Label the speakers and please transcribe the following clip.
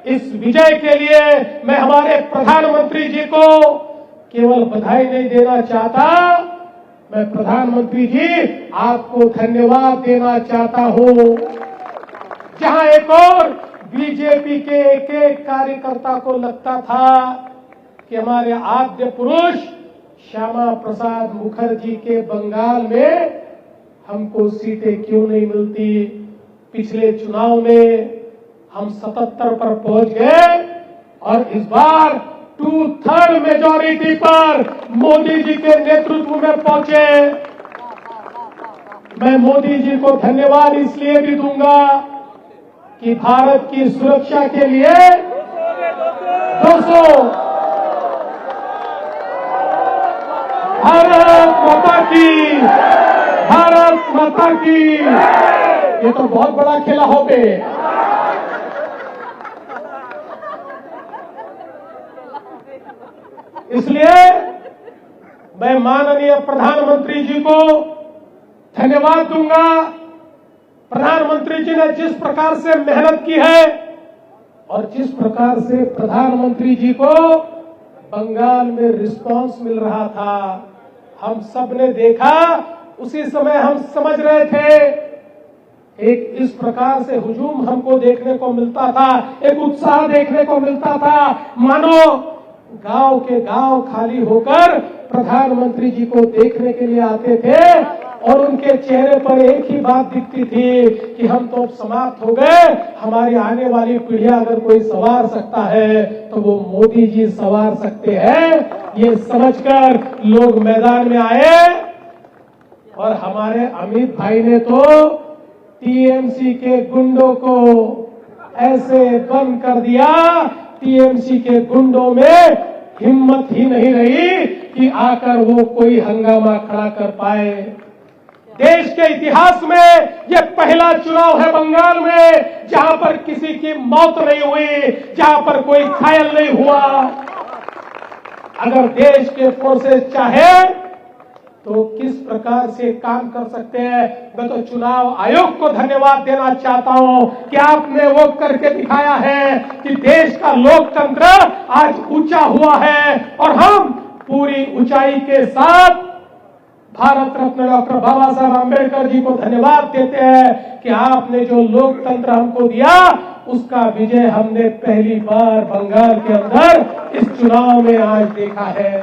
Speaker 1: इस विजय के लिए मैं हमारे प्रधानमंत्री जी को केवल बधाई नहीं देना चाहता, मैं प्रधानमंत्री जी आपको धन्यवाद देना चाहता हूं। जहां एक और बीजेपी के एक एक कार्यकर्ता को लगता था कि हमारे आद्य पुरुष श्यामा प्रसाद मुखर्जी के बंगाल में हमको सीटें क्यों नहीं मिलती, पिछले चुनाव में हम 77 पर पहुंच गए और इस बार 2/3 मेजॉरिटी पर मोदी जी के नेतृत्व में पहुंचे। मैं मोदी जी को धन्यवाद इसलिए भी दूंगा कि भारत की सुरक्षा के लिए 200 भारत माता की, भारत माता की, ये तो बहुत बड़ा खेला हो गए। इसलिए मैं माननीय प्रधानमंत्री जी को धन्यवाद दूंगा। प्रधानमंत्री जी ने जिस प्रकार से मेहनत की है और जिस प्रकार से प्रधानमंत्री जी को बंगाल में रिस्पांस मिल रहा था, हम सब ने देखा। उसी समय हम समझ रहे थे एक इस प्रकार से हुजूम हमको देखने को मिलता था, एक उत्साह देखने को मिलता था, मानो गांव के गांव खाली होकर प्रधानमंत्री जी को देखने के लिए आते थे और उनके चेहरे पर एक ही बात दिखती थी कि हम तो अब समाप्त हो गए, हमारी आने वाली पीढ़ियां अगर कोई संवार सकता है तो वो मोदी जी संवार सकते हैं। ये समझकर लोग मैदान में आए और हमारे अमित भाई ने तो टीएमसी के गुंडों को ऐसे बंद कर दिया, टीएमसी के गुंडों में हिम्मत ही नहीं रही कि आकर वो कोई हंगामा खड़ा कर पाए। देश के इतिहास में यह पहला चुनाव है बंगाल में जहां पर किसी की मौत नहीं हुई, जहां पर कोई घायल नहीं हुआ। अगर देश के फोर्सेस चाहे तो किस प्रकार से काम कर सकते हैं। मैं तो चुनाव आयोग को धन्यवाद देना चाहता हूं कि आपने वो करके दिखाया है कि देश का लोकतंत्र आज ऊंचा हुआ है और हम पूरी ऊंचाई के साथ भारत रत्न डॉक्टर बाबा साहब आंबेडकर जी को धन्यवाद देते हैं कि आपने जो लोकतंत्र हमको दिया उसका विजय हमने पहली बार बंगाल के अंदर इस चुनाव में आज देखा है।